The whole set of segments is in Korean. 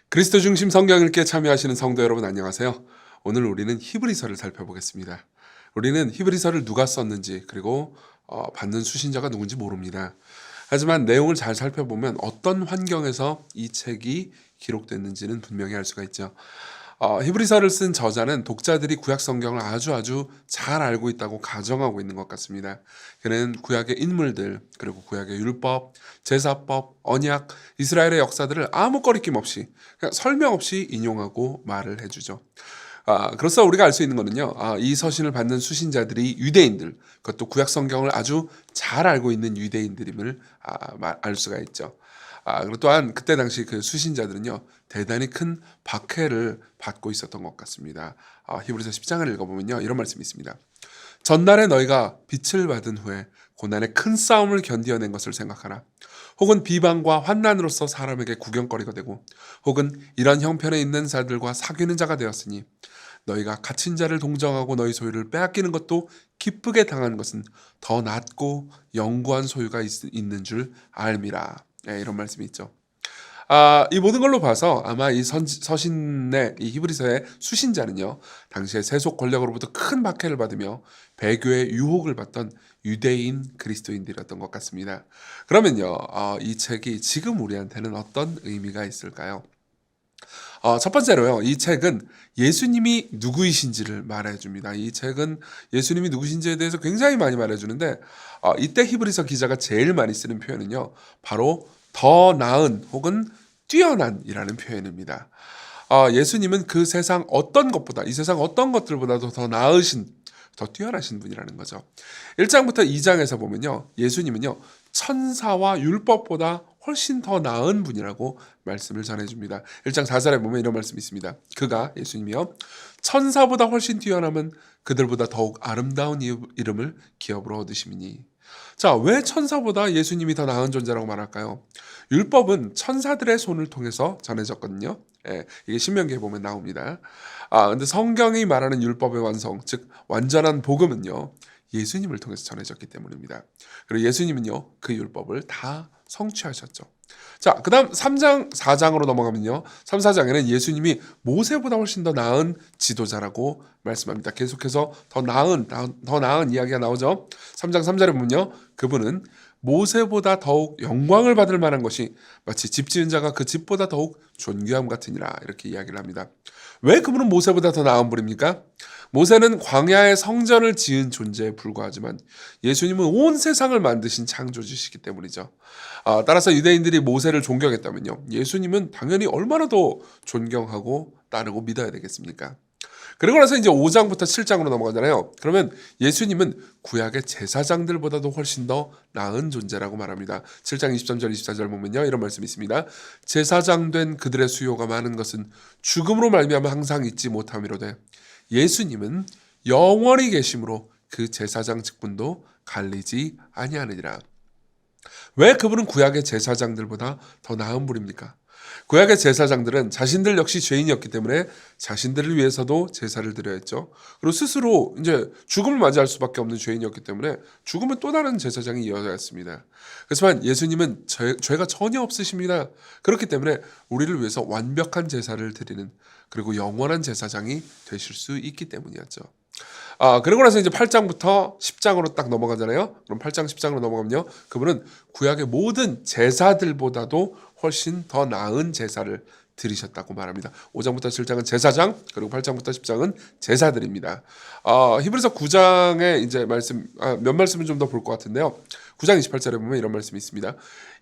그리스도 중심 성경 읽기에 참여하시는 성도 여러분 안녕하세요. 오늘 우리는 히브리서를 살펴보겠습니다. 우리는 히브리서를 누가 썼는지 그리고 받는 수신자가 누군지 모릅니다. 하지만 내용을 잘 살펴보면 어떤 환경에서 이 책이 기록됐는지는 분명히 알 수가 있죠. 히브리서를 쓴 저자는 독자들이 구약 성경을 아주 잘 알고 있다고 가정하고 있는 것 같습니다. 그는 구약의 인물들, 그리고 구약의 율법, 제사법, 언약, 이스라엘의 역사들을 아무 거리낌 없이 그냥 설명 없이 인용하고 말을 해주죠. 그래서 우리가 알 수 있는 거는요, 이 서신을 받는 수신자들이 유대인들, 그것도 구약 성경을 아주 잘 알고 있는 유대인들임을 알 수가 있죠. 그리고 또한 그때 당시 그 수신자들은요, 대단히 큰 박해를 받고 있었던 것 같습니다. 히브리서 10장을 읽어보면요, 이런 말씀이 있습니다. 전날에 너희가 빛을 받은 후에 고난의 큰 싸움을 견디어낸 것을 생각하라. 혹은 비방과 환난으로서 사람에게 구경거리가 되고, 혹은 이런 형편에 있는 자들과 사귀는 자가 되었으니 너희가 갇힌 자를 동정하고 너희 소유를 빼앗기는 것도 기쁘게 당하는 것은 더 낫고 영구한 소유가 있는 줄 알미라. 이런 말씀이 있죠. 이 모든 걸로 봐서 아마 이 서신의 이 히브리서의 수신자는요, 당시의 세속 권력으로부터 큰 박해를 받으며 배교의 유혹을 받던 유대인 그리스도인들이었던 것 같습니다. 그러면요, 이 책이 지금 우리한테는 어떤 의미가 있을까요? 첫 번째로요, 이 책은 예수님이 누구이신지를 말해줍니다. 이 책은 예수님이 누구신지에 대해서 굉장히 많이 말해주는데, 이때 히브리서 기자가 제일 많이 쓰는 표현은요, 바로 더 나은 혹은 뛰어난이라는 표현입니다. 예수님은 그 세상 어떤 것보다, 이 세상 어떤 것들보다도 더 나으신, 더 뛰어나신 분이라는 거죠. 1장부터 2장에서 보면요, 예수님은요, 천사와 율법보다 훨씬 더 나은 분이라고 말씀을 전해줍니다. 1장 4절에 보면 이런 말씀이 있습니다. 그가, 예수님이요, 천사보다 훨씬 뛰어나면 그들보다 더욱 아름다운 이름을 기업으로 얻으심이니. 자, 왜 천사보다 예수님이 더 나은 존재라고 말할까요? 율법은 천사들의 손을 통해서 전해졌거든요. 이게 신명기에 보면 나옵니다. 근데 성경이 말하는 율법의 완성, 즉 완전한 복음은요, 예수님을 통해서 전해졌기 때문입니다. 그리고 예수님은요, 그 율법을 다 성취하셨죠. 자, 그 다음 3장, 4장으로 넘어가면요, 3, 4장에는 예수님이 모세보다 훨씬 더 나은 지도자라고 말씀합니다. 계속해서 더 나은 이야기가 나오죠. 3장 3절에 보면요, 그분은 모세보다 더욱 영광을 받을 만한 것이 마치 집 지은 자가 그 집보다 더욱 존귀함 같으니라, 이렇게 이야기를 합니다. 왜 그분은 모세보다 더 나은 분입니까? 모세는 광야의 성전을 지은 존재에 불과하지만 예수님은 온 세상을 만드신 창조주시기 때문이죠. 따라서 유대인들이 모세를 존경했다면요, 예수님은 당연히 얼마나 더 존경하고 따르고 믿어야 되겠습니까? 그리고 나서 이제 5장부터 7장으로 넘어가잖아요. 그러면 예수님은 구약의 제사장들보다도 훨씬 더 나은 존재라고 말합니다. 7장 23절 24절 보면요, 이런 말씀이 있습니다. 제사장 된 그들의 수요가 많은 것은 죽음으로 말미암아 항상 잊지 못함이로되 예수님은 영원히 계심으로 그 제사장 직분도 갈리지 아니하느니라. 왜 그분은 구약의 제사장들보다 더 나은 분입니까? 구약의 제사장들은 자신들 역시 죄인이었기 때문에 자신들을 위해서도 제사를 드려야 했죠. 그리고 스스로 이제 죽음을 맞이할 수밖에 없는 죄인이었기 때문에 죽으면 또 다른 제사장이 이어져야 했습니다. 그렇지만 예수님은 죄가 전혀 없으십니다. 그렇기 때문에 우리를 위해서 완벽한 제사를 드리는, 그리고 영원한 제사장이 되실 수 있기 때문이었죠. 그리고 나서 이제 8장부터 10장으로 딱 넘어가잖아요. 그럼 8장 10장으로 넘어가면요, 그분은 구약의 모든 제사들보다도 훨씬 더 나은 제사를 드리셨다고 말합니다. 5장부터 7장은 제사장, 그리고 8장부터 10장은 제사들입니다. 히브리서 9장의 이제 말씀, 몇 말씀을 좀 더 볼 것 같은데요. 9장 28절에 보면 이런 말씀이 있습니다.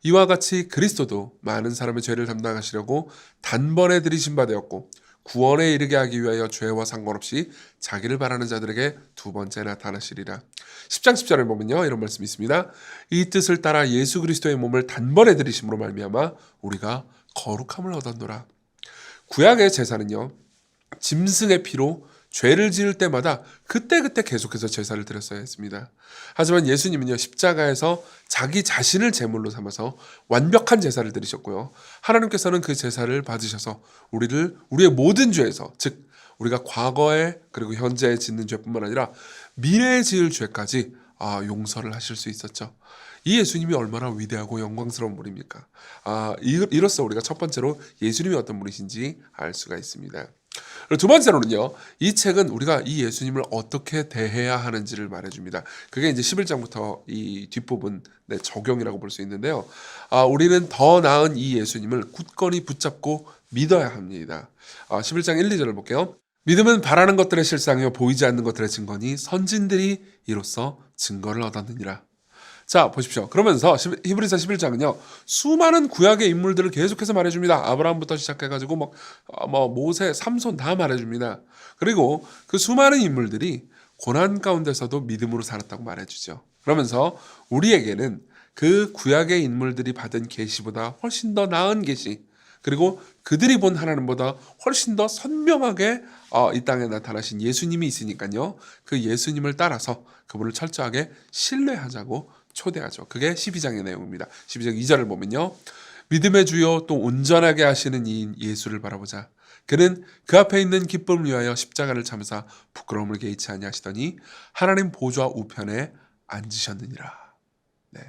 이와 같이 그리스도도 많은 사람의 죄를 담당하시려고 단번에 들이신 바 되었고 구원에 이르게 하기 위하여 죄와 상관없이 자기를 바라는 자들에게 두 번째 나타나시리라. 10장 10절을 보면요, 이런 말씀이 있습니다. 이 뜻을 따라 예수 그리스도의 몸을 단번에 들이심으로 말미암아 우리가 거룩함을 얻었노라. 구약의 제사는요, 짐승의 피로 죄를 지을 때마다 그때그때 계속해서 제사를 드렸어야 했습니다. 하지만 예수님은요, 십자가에서 자기 자신을 제물로 삼아서 완벽한 제사를 드리셨고요, 하나님께서는 그 제사를 받으셔서 우리의 모든 죄에서, 즉 우리가 과거에 그리고 현재에 짓는 죄뿐만 아니라 미래에 지을 죄까지 용서를 하실 수 있었죠. 이 예수님이 얼마나 위대하고 영광스러운 분입니까? 이로써 우리가 첫 번째로 예수님이 어떤 분이신지 알 수가 있습니다. 그리고 두 번째로는요, 이 책은 우리가 이 예수님을 어떻게 대해야 하는지를 말해줍니다. 그게 이제 11장부터 이 뒷부분의 적용이라고 볼 수 있는데요. 우리는 더 나은 이 예수님을 굳건히 붙잡고 믿어야 합니다. 11장 1, 2절을 볼게요. 믿음은 바라는 것들의 실상이요 보이지 않는 것들의 증거니 선진들이 이로써 증거를 얻었느니라. 자, 보십시오. 그러면서 히브리서 11장은요. 수많은 구약의 인물들을 계속해서 말해줍니다. 아브라함부터 시작해가지고 모세, 삼손 다 말해줍니다. 그리고 그 수많은 인물들이 고난 가운데서도 믿음으로 살았다고 말해주죠. 그러면서 우리에게는 그 구약의 인물들이 받은 계시보다 훨씬 더 나은 계시, 그리고 그들이 본 하나님보다 훨씬 더 선명하게 이 땅에 나타나신 예수님이 있으니까요. 그 예수님을 따라서 그분을 철저하게 신뢰하자고 초대하죠. 그게 12장의 내용입니다. 12장 2절을 보면요. 믿음의 주요 또 온전하게 하시는 이인 예수를 바라보자. 그는 그 앞에 있는 기쁨을 위하여 십자가를 참으사 부끄러움을 개의치 아니하시더니 하나님 보좌 우편에 앉으셨느니라. 네.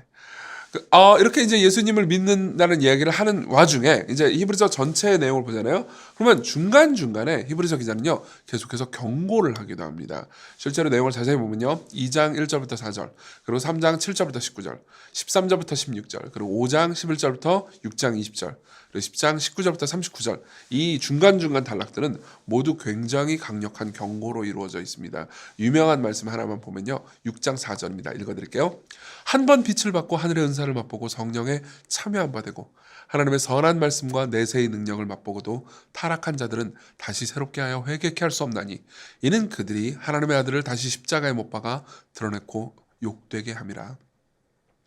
이렇게 이제 예수님을 믿는다는 이야기를 하는 와중에 이제 히브리서 전체의 내용을 보잖아요. 그러면 중간중간에 히브리서 기자는요, 계속해서 경고를 하기도 합니다. 실제로 내용을 자세히 보면요. 2장 1절부터 4절, 그리고 3장 7절부터 19절, 13절부터 16절, 그리고 5장 11절부터 6장 20절, 그리고 10장 19절부터 39절, 이 중간중간 단락들은 모두 굉장히 강력한 경고로 이루어져 있습니다. 유명한 말씀 하나만 보면요. 6장 4절입니다. 읽어드릴게요. 한 번 빛을 받고 하늘의 은사를 맛보고 성령에 참여한 바 되고 하나님의 선한 말씀과 내세의 능력을 맛보고도 타락한 자들은 다시 새롭게 하여 회개케 할 수 없나니 이는 그들이 하나님의 아들을 다시 십자가에 못 박아 드러냈고 욕되게 함이라.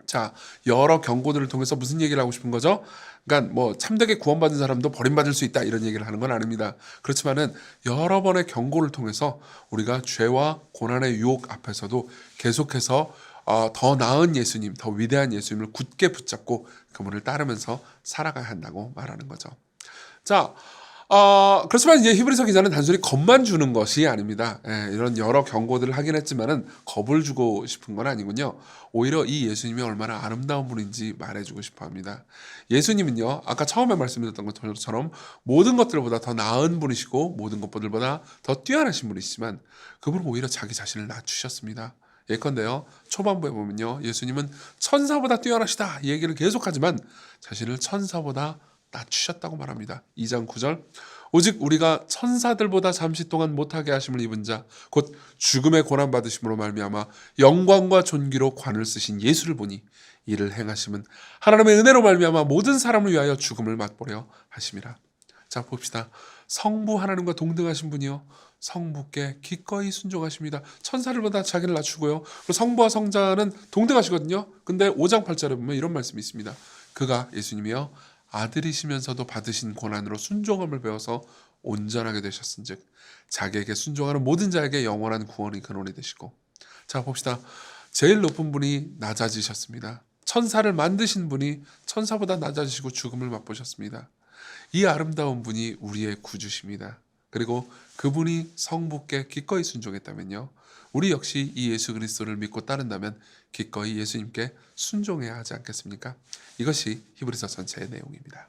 자, 여러 경고들을 통해서 무슨 얘기를 하고 싶은 거죠? 그러니까 참되게 구원받은 사람도 버림받을 수 있다 이런 얘기를 하는 건 아닙니다. 그렇지만은 여러 번의 경고를 통해서 우리가 죄와 고난의 유혹 앞에서도 계속해서 더 나은 예수님, 더 위대한 예수님을 굳게 붙잡고 그분을 따르면서 살아가야 한다고 말하는 거죠. 자, 그렇지만 이제 히브리서 기자는 단순히 겁만 주는 것이 아닙니다. 이런 여러 경고들을 하긴 했지만은 겁을 주고 싶은 건 아니군요. 오히려 이 예수님이 얼마나 아름다운 분인지 말해주고 싶어 합니다. 예수님은요, 아까 처음에 말씀드렸던 것처럼 모든 것들보다 더 나은 분이시고 모든 것들보다 더 뛰어나신 분이시지만 그분은 오히려 자기 자신을 낮추셨습니다. 예컨대요, 초반부에 보면요, 예수님은 천사보다 뛰어나시다 이 얘기를 계속하지만 자신을 천사보다 낮추셨다고 말합니다. 2장 9절, 오직 우리가 천사들보다 잠시 동안 못하게 하심을 입은 자 곧 죽음의 고난 받으심으로 말미암아 영광과 존귀로 관을 쓰신 예수를 보니 이를 행하심은 하나님의 은혜로 말미암아 모든 사람을 위하여 죽음을 맛보려 하심이라. 자, 봅시다. 성부 하나님과 동등하신 분이요 성부께 기꺼이 순종하십니다. 천사들보다 자기를 낮추고요. 그리고 성부와 성자는 동등하시거든요. 근데 5장 8절에 보면 이런 말씀이 있습니다. 그가 예수님이요 아들이시면서도 받으신 고난으로 순종함을 배워서 온전하게 되셨은즉 자기에게 순종하는 모든 자에게 영원한 구원이 근원이 되시고. 자, 봅시다. 제일 높은 분이 낮아지셨습니다. 천사를 만드신 분이 천사보다 낮아지시고 죽음을 맛보셨습니다. 이 아름다운 분이 우리의 구주십니다. 그리고 그분이 성부께 기꺼이 순종했다면요, 우리 역시 이 예수 그리스도를 믿고 따른다면 기꺼이 예수님께 순종해야 하지 않겠습니까? 이것이 히브리서 전체의 내용입니다.